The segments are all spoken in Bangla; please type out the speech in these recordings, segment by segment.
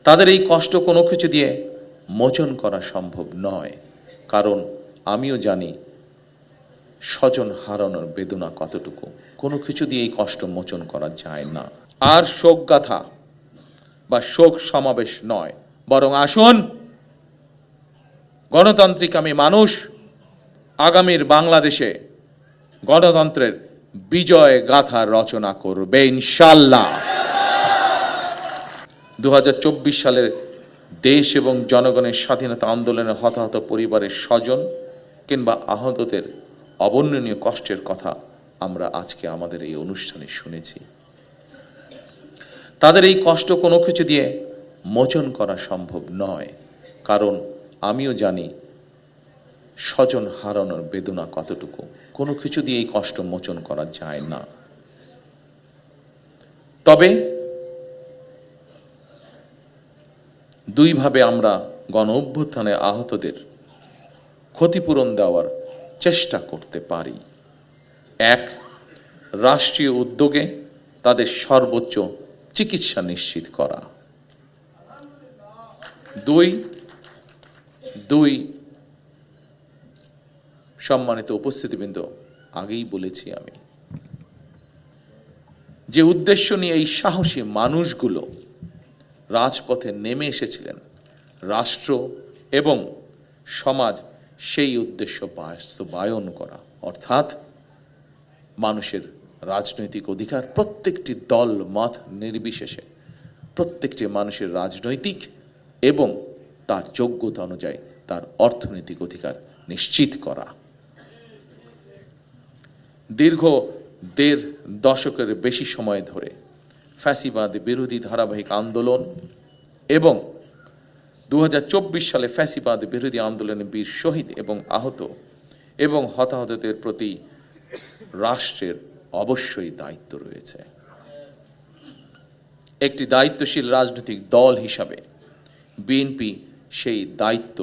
তাদের এই কষ্ট কোনো কিছু দিয়ে মোচন করা সম্ভব নয়, কারণ আমিও জানি স্বজন হারানোর বেদনা কতটুকু। কোনো কিছু দিয়ে এই কষ্ট মোচন করা যায় না। আর শোক গাথা বা শোক সমাবেশ নয়, বরং আসুন গণতান্ত্রিক আমি মানুষ আগামীর বাংলাদেশে গণতন্ত্রের বিজয় গাথা রচনা করবে ইনশাআল্লাহ। 2024 সালের দেশ এবং জনগণের স্বাধীনতা আন্দোলনে হতাহত পরিবারের স্বজন কিংবা আহতদের অবর্ণনীয় কষ্টের কথা আমরা আজকে আমাদের এই অনুষ্ঠানে শুনেছি। তাদের এই কষ্ট কোনো কিছু দিয়ে মোচন করা সম্ভব নয়, কারণ আমিও জানি স্বজন হারানোর বেদনা কতটুকু। কোনো কিছু দিয়ে এই কষ্ট মোচন করা যায় না। তবে দুইভাবে আমরা গণ অভ্যুত্থানে আহতদের ক্ষতিপূরণ দেওয়ার চেষ্টা করতে পারি। এক, রাষ্ট্রীয় উদ্যোগে তাদের সর্বোচ্চ চিকিৎসা নিশ্চিত করা। দুই, সম্মানিত উপস্থিতিবৃন্দ, আগেই বলেছি আমি যে উদ্দেশ্য নিয়ে এই সাহসী মানুষগুলো রাজপথে নেমে এসেছিলেন, রাষ্ট্র এবং সমাজ সেই উদ্দেশ্য বাস্তবায়ন করা, অর্থাৎ মানুষের রাজনৈতিক অধিকার, প্রত্যেকটি দল মত নির্বিশেষে প্রত্যেকটি মানুষের রাজনৈতিক এবং তার যোগ্যতা অনুযায়ী তার অর্থনৈতিক অধিকার নিশ্চিত করা। দীর্ঘ 1.5 দশকের বেশি সময় ধরে ফ্যাসিবাদ বিরোধী ধারাবাহিক আন্দোলন এবং 2024 সালে ফ্যাসিবাদ বিরোধী আন্দোলনে বীর শহীদ এবং আহত এবং হতাহতদের প্রতি রাষ্ট্রের অবশ্যই দায়িত্ব রয়েছে। একটি দায়িত্বশীল রাজনৈতিক দল হিসাবে বিএনপি সেই দায়িত্ব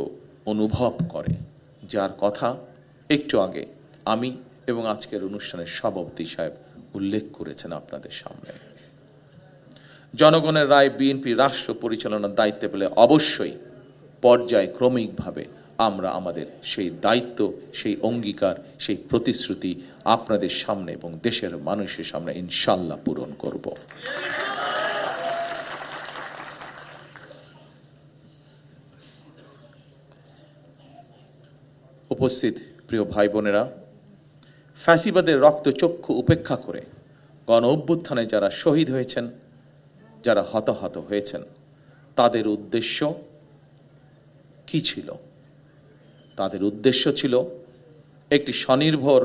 অনুভব করে, যার কথা একটু আগে আমি এবং আজকের অনুষ্ঠানের সভাপতি সাহেব উল্লেখ করেছেন আপনাদের সামনে। জনগণের রায় বিএনপি রাষ্ট্র পরিচালনার দায়িত্বে পেলে অবশ্যই পর্যায়ক্রমিকভাবে আমরা আমাদের সেই দায়িত্ব, সেই অঙ্গীকার, সেই প্রতিশ্রুতি আপনাদের সামনে এবং দেশের মানুষের সামনে ইনশাআল্লাহ পূরণ করব। উপস্থিত প্রিয় ভাই বোনেরা, ফ্যাসিবাদের রক্তচক্ষু উপেক্ষা করে গণ অভ্যুত্থানে যারা শহীদ হয়েছেন, যারা হতাহত হয়েছেন, তাদের উদ্দেশ্য কি ছিল? তাদের উদ্দেশ্য ছিল একটি স্বনির্ভর,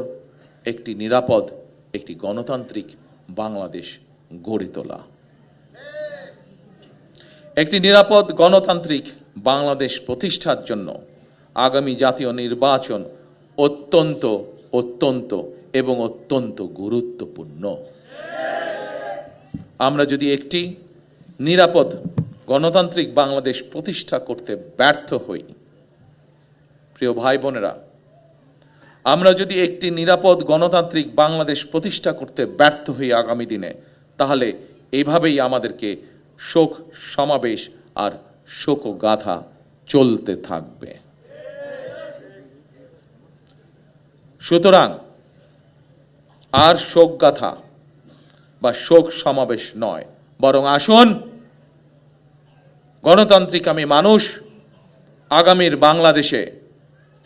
একটি নিরাপদ, একটি গণতান্ত্রিক বাংলাদেশ গড়ে তোলা। একটি নিরাপদ গণতান্ত্রিক বাংলাদেশ প্রতিষ্ঠার জন্য আগামী জাতীয় নির্বাচন অত্যন্ত অত্যন্ত এবং অত্যন্ত গুরুত্বপূর্ণ। আমরা যদি একটি নিরাপদ গণতান্ত্রিক বাংলাদেশ প্রতিষ্ঠা করতে ব্যর্থ হই, প্রিয় ভাই বোনেরা, আমরা যদি একটি নিরাপদ গণতান্ত্রিক বাংলাদেশ প্রতিষ্ঠা করতে ব্যর্থ হই আগামী দিনে, তাহলে এইভাবেই আমাদেরকে শোক সমাবেশ আর শোকগাথা চলতে থাকবে। সুতরাং আর শোকগাথা বা শোক সমাবেশ নয়, বরং আসুন গণতান্ত্রিক আমি মানুষ আগামীর বাংলাদেশে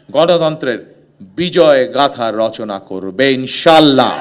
গণতন্ত্রের বিজয় গাথা রচনা করবে ইনশাআল্লাহ।